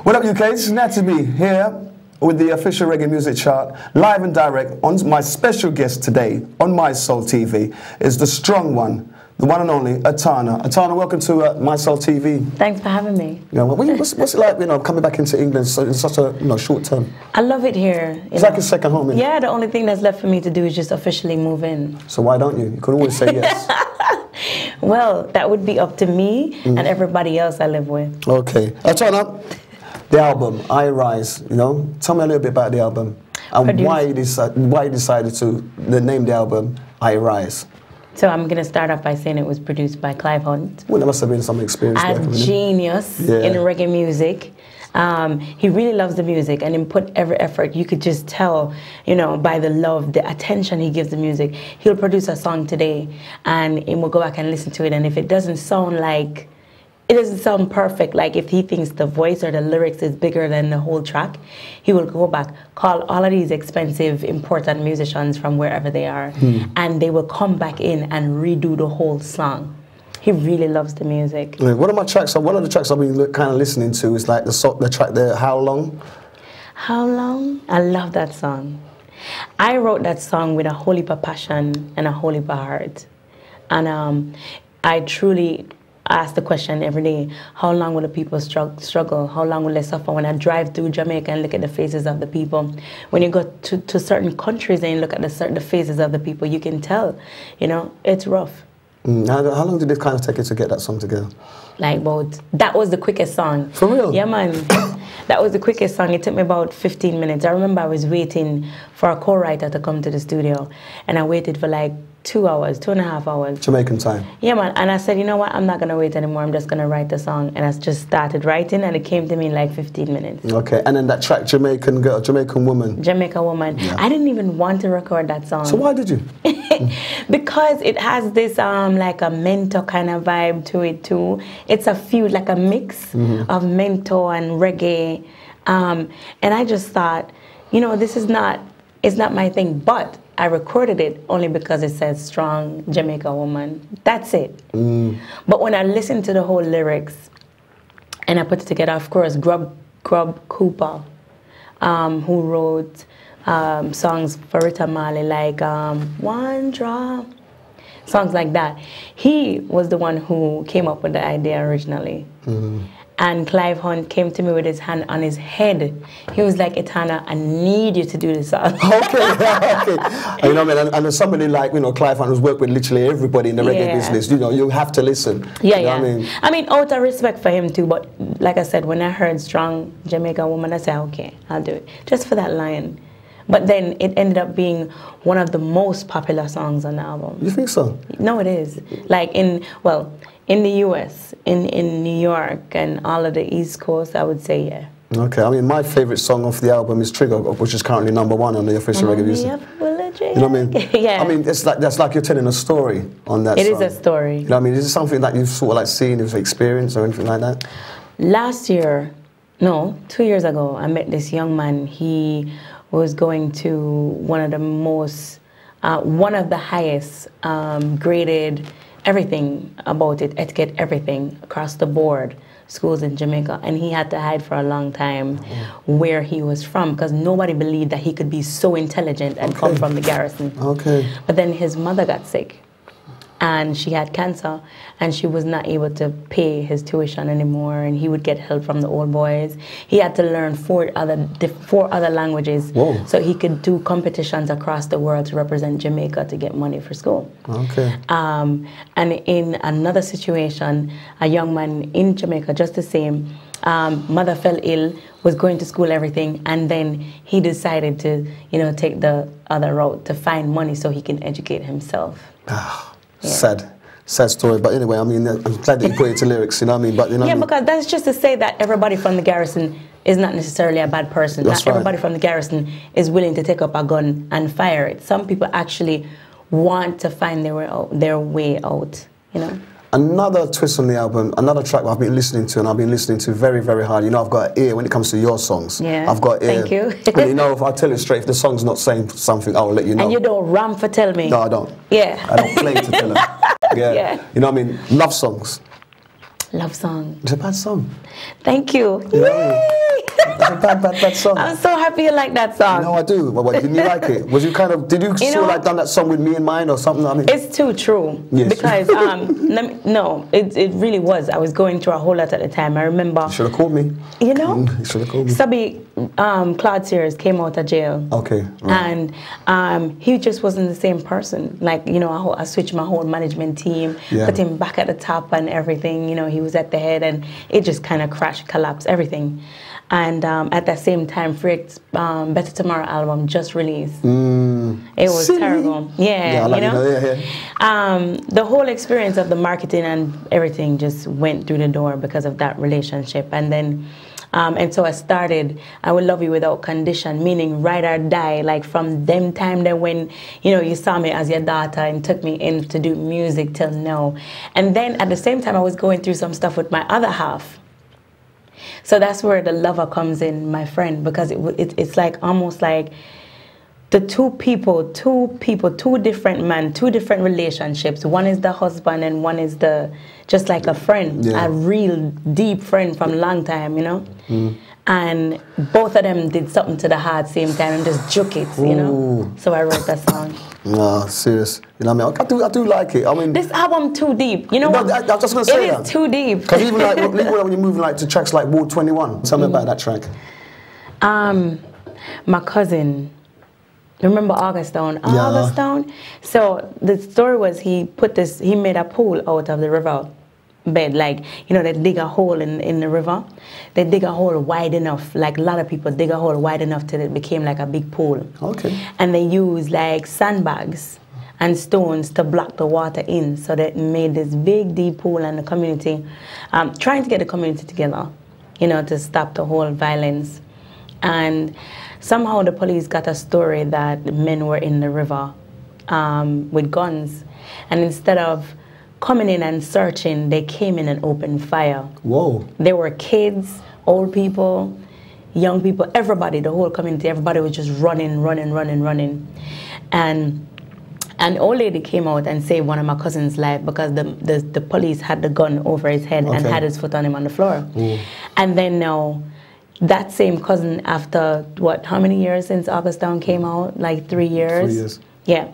What up, UK? This is Natty B here with the official reggae music chart, live and direct. On my special guest today on Mi-Soul TV is the strong one, the one and only Etana. Etana, welcome to Mi-Soul TV. Thanks for having me. You know, what's it like, coming back into England in such a short term? I love it here. It's like a second home, isn't it? Yeah, the only thing that's left for me to do is just officially move in. So why don't you? You can always say yes. Well, that would be up to me and everybody else I live with. Okay. Etana, the album, I Rise, tell me a little bit about the album and why you decided to name the album I Rise. So I'm going to start off by saying it was produced by Clive Hunt. Well, there must have been some experience. A genius in reggae music. He really loves the music and he put every effort. You could just tell, by the love, the attention he gives the music. He'll produce a song today and we'll go back and listen to it. And if it doesn't sound perfect, like if he thinks the voice or the lyrics is bigger than the whole track, he will go back, call all of these expensive, important musicians from wherever they are, and they will come back in and redo the whole song. He really loves the music. Yeah, one of the tracks I've been kind of listening to is like the track there, How Long? How Long? I love that song. I wrote that song with a whole heap of passion and a whole heap of heart. And I truly ask the question every day, how long will the people struggle? How long will they suffer? When I drive through Jamaica and look at the faces of the people, when you go to certain countries and you look at the faces of the people, you can tell, it's rough. How long did it kind of take you to get that song together? That was the quickest song. For real? Yeah, man. That was the quickest song. It took me about 15 minutes. I remember I was waiting for a co-writer to come to the studio, and I waited for like 2 hours, 2.5 hours. Jamaican time. Yeah, man. And I said, you know what? I'm not going to wait anymore. I'm just going to write the song. And I just started writing, and it came to me in like 15 minutes. Okay. And then that track, Jamaican Girl, Jamaican Woman. Jamaican Woman. Yeah. I didn't even want to record that song. So why did you? Because it has this like a mento kind of vibe to it too. It's a feud, like a mix of mento and reggae. And I just thought, it's not my thing. But I recorded it only because it says strong Jamaican woman. That's it. But when I listened to the whole lyrics and I put it together, of course, Grub Cooper, who wrote songs for Rita Marley like One Drop, songs like that. He was the one who came up with the idea originally. And Clive Hunt came to me with his hand on his head. He was like, Etana, I need you to do this song. Okay. And as somebody like, Clive Hunt who's worked with literally everybody in the reggae business, you have to listen. Yeah. I mean, out of respect for him too, but like I said, when I heard Strong Jamaican Woman, I said, okay, I'll do it. Just for that line. But then it ended up being one of the most popular songs on the album. You think so? No, it is. Like in the US, in New York and all of the East Coast, I would say, yeah. Okay, I mean, my favorite song off the album is Trigger, which is currently #1 on the official reggae music. You know what I mean? Yeah. I mean, that's like you're telling a story on that song. It is a story. You know what I mean? Is it something that you've sort of like seen, you've experienced or anything like that? Last year, no, 2 years ago, I met this young man. He was going to one of the highest graded everything about it, etiquette, everything across the board, schools in Jamaica, and he had to hide for a long time where he was from because nobody believed that he could be so intelligent and come from the garrison. Okay. But then his mother got sick and she had cancer and she was not able to pay his tuition anymore, and he would get help from the old boys. He had to learn four other languages so he could do competitions across the world to represent Jamaica to get money for school. Okay. And in another situation, a young man in Jamaica, just the same, mother fell ill, was going to school, everything, and then he decided to, take the other route to find money so he can educate himself. Sad story, but anyway, I mean, I'm glad that you put it into lyrics, you know what I mean? But because that's just to say that everybody from the garrison is not necessarily a bad person. Not everybody from the garrison is willing to take up a gun and fire it. Some people actually want to find their way out, Another twist on the album, another track I've been listening to, and I've been listening to very, very hard. I've got an ear when it comes to your songs. Yeah, I've got ear. Thank you. And if I tell you straight, if the song's not saying something, I'll let you know. And you don't ram for tell me? No, I don't. Yeah. I don't play to tell them. Yeah. You know what I mean? Love songs. Love song. It's a bad song. Thank you. You know what I mean? bad song. I'm so happy you like that song. No, I do. But what, didn't you like it? Was you kind of, did you sort of like done that song with Me in Mind or something? I mean, it's too true. Yes. Because, no, it really was. I was going through a whole lot at the time. I remember. You should have called me. You know? You should have called me. Subby, Claude Sears came out of jail. Okay. Right. And he just wasn't the same person. Like, you know, I switched my whole management team, put him back at the top and everything. You know, he was at the head and it just kind of crashed, collapsed, everything. And at that same time, Frick's Better Tomorrow album just released. It was terrible. Yeah, like, you know? The whole experience of the marketing and everything just went through the door because of that relationship. And then, and so I started I Will Love You Without Condition, meaning ride or die, like from them time that when, you know, you saw me as your daughter and took me in to do music till now. And then at the same time, I was going through some stuff with my other half. So that's where the lover comes in, my friend, because it's like almost like the two different men, two different relationships. One is the husband and one is just like a friend, a real deep friend from a long time, you know? And both of them did something to the heart same time and just juke it, you know? So I wrote that song. No, serious. You know what I mean? I do like it. I mean, this album too deep. You know what? I was just going to say that. It is too deep. Because even like when you're moving like to tracks like Ward 21, tell me about that track. My cousin, remember Augustone? Augustone? So the story was he made a pool out of the river bed. Like, you know, they dig a hole in the river. They dig a hole wide enough, like a lot of people dig a hole wide enough till it became like a big pool. Okay. And they use like sandbags and stones to block the water in, so that made this big deep pool, and the community, trying to get the community together, you know, to stop the whole violence. And somehow the police got a story that men were in the river with guns, and instead of coming in and searching, they came in and opened fire. Whoa. There were kids, old people, young people, everybody, the whole community, everybody was just running. And an old lady came out and saved one of my cousin's life because the police had the gun over his head and had his foot on him on the floor. And then now, that same cousin, after what, how many years since Augustone came out? Like 3 years? 3 years. Yeah,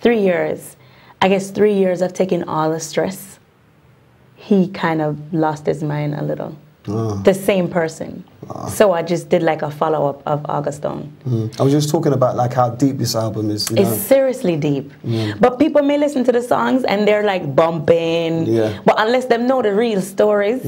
3 years. I guess 3 years of taking all the stress, he kind of lost his mind a little. The same person. So I just did like a follow-up of Augustone. I was just talking about like how deep this album is. You know? It's seriously deep. But people may listen to the songs and they're like bumping. But unless they know the real stories,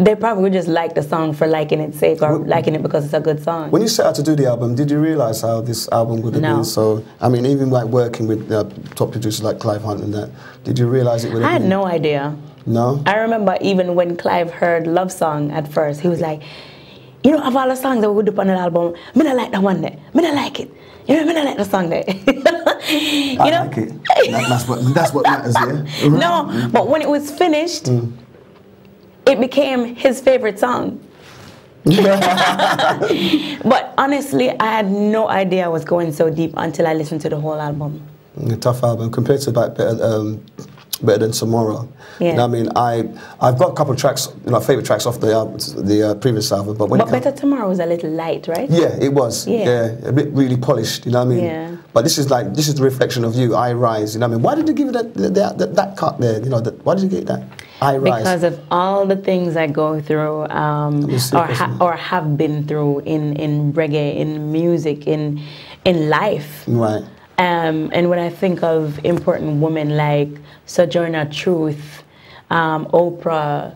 they probably would just like the song for liking its sake or liking it because it's a good song. When you set out to do the album, did you realize how this album would have been? So, I mean, even like working with top producers like Clive Hunt and that, did you realize it would have been? I had no idea. No? I remember even when Clive heard Love Song at first, he was like, you know, of all the songs that we would do on the album, I don't like that one there. I don't like it. You know, I don't like the song there. I like it. That's what matters, yeah? No, but when it was finished, it became his favorite song. But honestly, I had no idea I was going so deep until I listened to the whole album. A tough album compared to like Better Than Tomorrow. Yeah. You know what I mean? I've got a couple of tracks, you know, favorite tracks off the previous album. But Better Tomorrow was a little light, right? Yeah, it was. Yeah, a bit really polished. You know what I mean? Yeah. But this is the reflection of you. I Rise. You know what I mean? Why did you give it that cut there? You know, why did you get that? I Rise. Because of all the things I go through, or have been through in reggae, in music, in life. Right. And when I think of important women like Sojourner Truth, Oprah,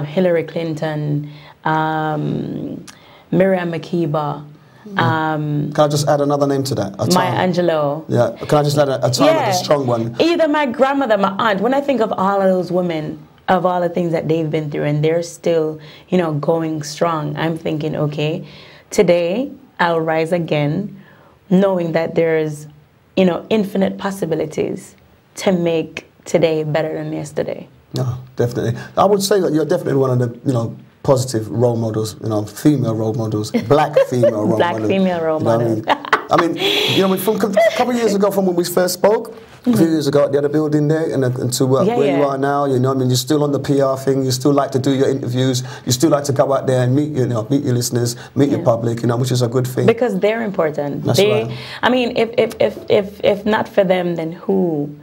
Hillary Clinton, Miriam Makeba. Can I just add another name to that? Maya Angelou. Yeah. Can I just add a strong one? Either my grandmother, my aunt. When I think of all of those women, of all the things that they've been through, and they're still, you know, going strong, I'm thinking, okay, today I'll rise again, knowing that there's, you know, infinite possibilities to make today better than yesterday. No, definitely. I would say that you're definitely one of the, you know, positive role models, you know, female role models, black female role models. Black female role models. I mean, you know, from a couple of years ago from when we first spoke, a few years ago at the other building there, and to where you are now, you know, I mean, you're still on the PR thing. You still like to do your interviews. You still like to go out there and meet, meet your listeners, meet your public, which is a good thing. Because they're important. That's right. I mean, if not for them, then who?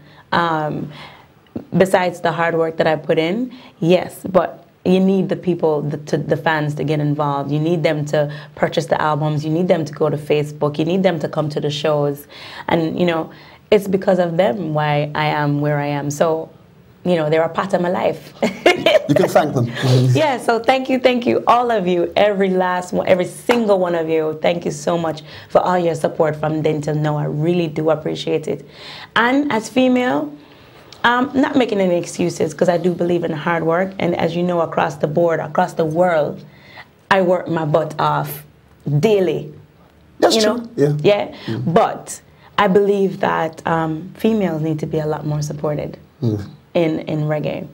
Besides the hard work that I put in, yes, but you need the people, the fans to get involved. You need them to purchase the albums. You need them to go to Facebook. You need them to come to the shows, and it's because of them why I am where I am. So, they're a part of my life. You can thank them. Yeah, so thank you, all of you, every last one, every single one of you. Thank you so much for all your support from then till now. I really do appreciate it. And as female, not making any excuses, because I do believe in hard work. And as you know, across the board, across the world, I work my butt off daily. That's true. Yeah. But I believe that females need to be a lot more supported in reggae.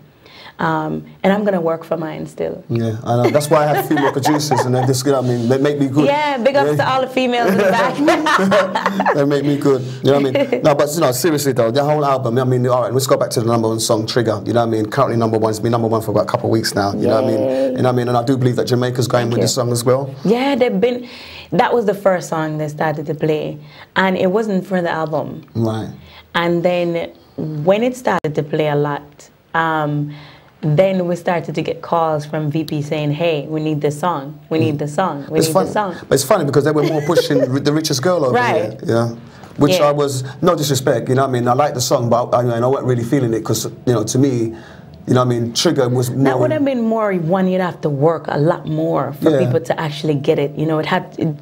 And I'm going to work for mine still. Yeah, I know. That's why I have female producers, and they just, they make me good. Yeah, big ups to all the females in the back. They make me good. You know what I mean? No, but seriously though, the whole album, I mean, all right, let's go back to the #1 song, Trigger. You know what I mean? Currently #1. It's been #1 for about a couple of weeks now. You know what I mean? You know what I mean? And I do believe that Jamaica's going with this song as well. Yeah, that was the first song they started to play, and it wasn't for the album. Right. And then when it started to play a lot, then we started to get calls from VP saying, hey, we need this song. We need this song. We need this song. But it's funny because they were more pushing The Richest Girl over here. Yeah. Which I was, no disrespect, you know what I mean? I like the song, but I wasn't really feeling it because, to me, you know what I mean, Trigger was more... That would have been more one you'd have to work a lot more for people to actually get it.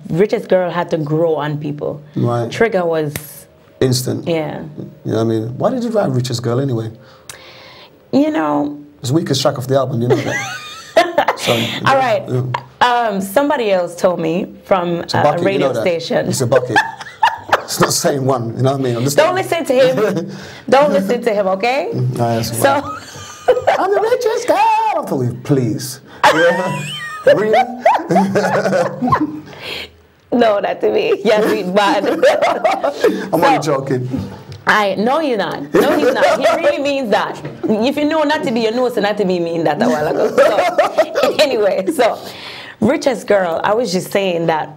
Richest Girl had to grow on people. Right. Trigger was... instant. Yeah. You know what I mean? Why did you write Richest Girl anyway? It's the weakest track of the album, you know that. So, all right. Yeah. Somebody else told me from a radio station. It's a bucket. It's not saying one, you know what I mean? Don't listen to him. Don't listen to him, okay? So, I'm the richest girl. I'm telling you, please. Yeah. Really? No, not to me. Yes, we bad. I'm only joking. No, you're not. No, he's not. He really means that. If you know not to be, you know so not to be mean that a while ago. So, anyway, Richest Girl, I was just saying that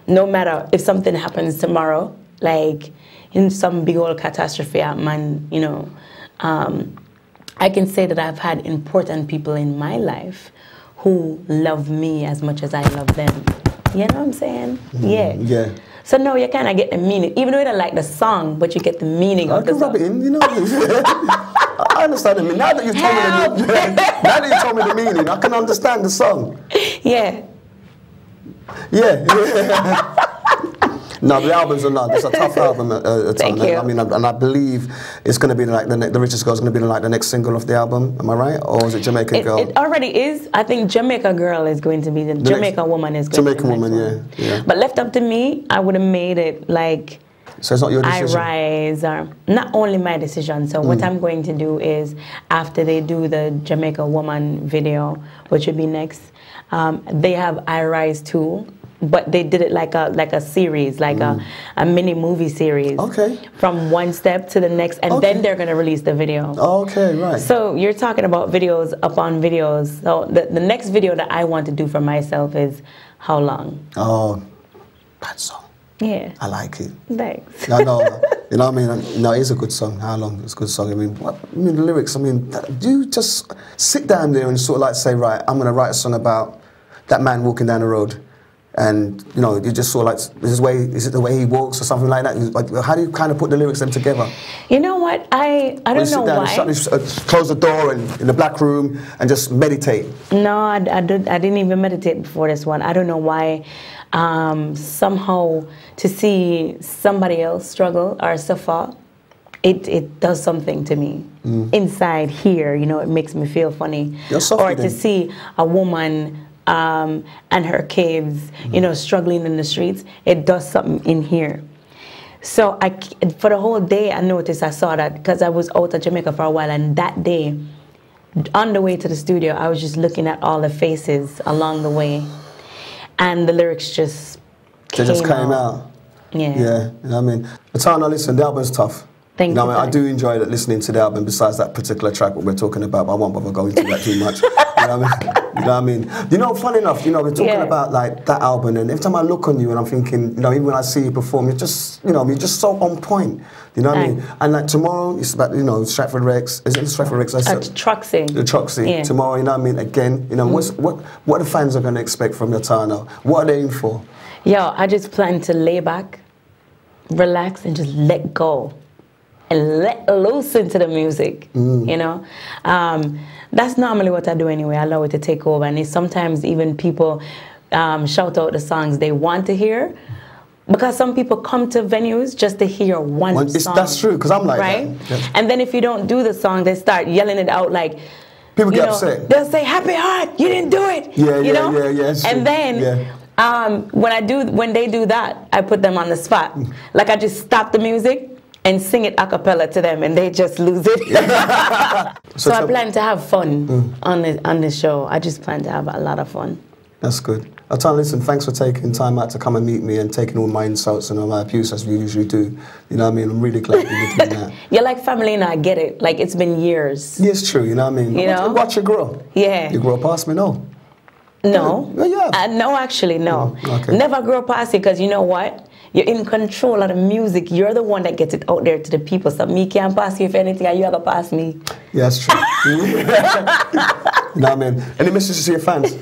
no matter if something happens tomorrow, like in some big old catastrophe, I can say that I've had important people in my life who love me as much as I love them. You know what I'm saying? Yeah. So no, you kind of get the meaning, even though you don't like the song, but you get the meaning of the song. I can rub it in, I understand the meaning. Now that you told me the meaning, I can understand the song. Yeah. Yeah. No, the albums are not. It's a tough album. Thank you. I mean, and I believe it's going to be like The Richest Girl is going to be like the next single of the album. Am I right? Or is it Jamaican Girl? It already is. I think Jamaica Girl is going to be the Jamaica Woman is going Jamaican to be the Woman, next one. Yeah. But left up to me, I would have made it like So it's not your decision? I Rise, or not only my decision. So what I'm going to do is, after they do the Jamaica Woman video, which would be next, they have I Rise 2, but they did it like a series, like a mini movie series. Okay. From one step to the next, and then they're going to release the video. Okay, right. So you're talking about videos upon videos. So the next video that I want to do for myself is How Long. Oh, that song. Yeah. I like it. Thanks. I know. You know what I mean? No, it is a good song. How Long? It's a good song. I mean, the lyrics, do you just sit down there and sort of like say, right, I'm going to write a song about that man walking down the road, and, you just sort of like, is it the way he walks or something like that? Like, how do you kind of put the lyrics them together? You know what? I don't know why. Close the door in the black room and just meditate. No, I didn't even meditate before this one. I don't know why. Somehow to see somebody else struggle or suffer, it does something to me. Inside here, it makes me feel funny. Or to see a woman and her kids, struggling in the streets, it does something in here. So for the whole day, I saw that because I was out of Jamaica for a while, and that day, on the way to the studio, I was just looking at all the faces along the way, and the lyrics just came out. Yeah. You know what I mean? Etana, listen, the album's tough. Thank you. I do enjoy listening to the album. Besides that particular track, what we're talking about, but I won't bother going into that too much. You know what I mean? You know, funny enough, you know, we're talking about like that album, and every time I look on you, and I'm thinking, you know, even when I see you perform, you're just, you know, you're just so on point. You know what I mean? And like tomorrow, it's about, you know, Stratford Rex. Is it Stratford Rex? Troxy. The Troxy. Yeah. Tomorrow, you know what I mean? Again, you know, what the fans are going to expect from Etana? What are they in for? Yo, I just plan to lay back, relax, and just let go. And let loose into the music, you know? That's normally what I do anyway. I allow it to take over. And sometimes even people shout out the songs they want to hear. Because some people come to venues just to hear one song. That's true, because I'm like right? that. Yeah. And then if you don't do the song, they start yelling it out like... People get upset. They'll say, "Happy Heart, you didn't do it." Yeah. And then... when they do that, I put them on the spot. Like I just stop the music and sing it a cappella to them, and they just lose it. So I plan to have fun on this show. I just plan to have a lot of fun. That's good. Etana, listen, thanks for taking time out to come and meet me and taking all my insults and all my abuse as we usually do. You know what I mean? I'm really glad you're doing that. You're like family and I get it. Like it's been years. Yeah, it's true, you know what I mean? You know? Watch you grow. Yeah. You grow past me, no? No. Yeah. No, actually, no. Okay. Never grow past you, because you know what? You're in control of the music. You're the one that gets it out there to the people. So me can't pass you if anything, and you ever pass me. Yeah, that's true. You know what I mean? Any messages to your fans?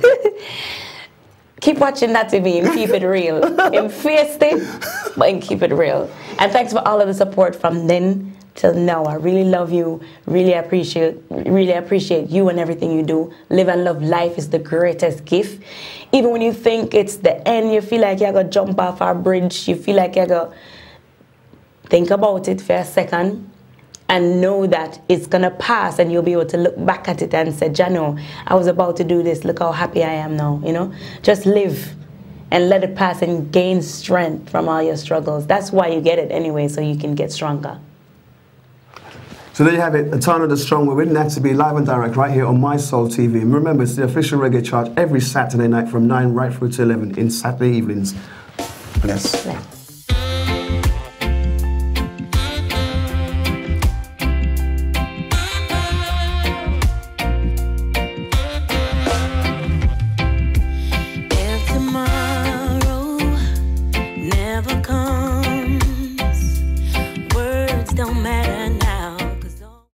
Keep watching Natty B and keep it real. In face it, but keep it real. And thanks for all of the support from then till now. I really love you. Really appreciate you and everything you do. Live and love life is the greatest gift. Even when you think it's the end, you feel like you're going to jump off our bridge. You feel like you're going to think about it for a second and know that it's going to pass, and you'll be able to look back at it and say, Jano, I was about to do this. Look how happy I am now, you know? Just live and let it pass and gain strength from all your struggles. That's why you get it anyway, so you can get stronger. So there you have it, Etana the Strong. We're with Natty B live and direct right here on Mi-Soul TV. And remember, it's the official reggae chart every Saturday night from 9 right through to 11 in Saturday evenings. Bless.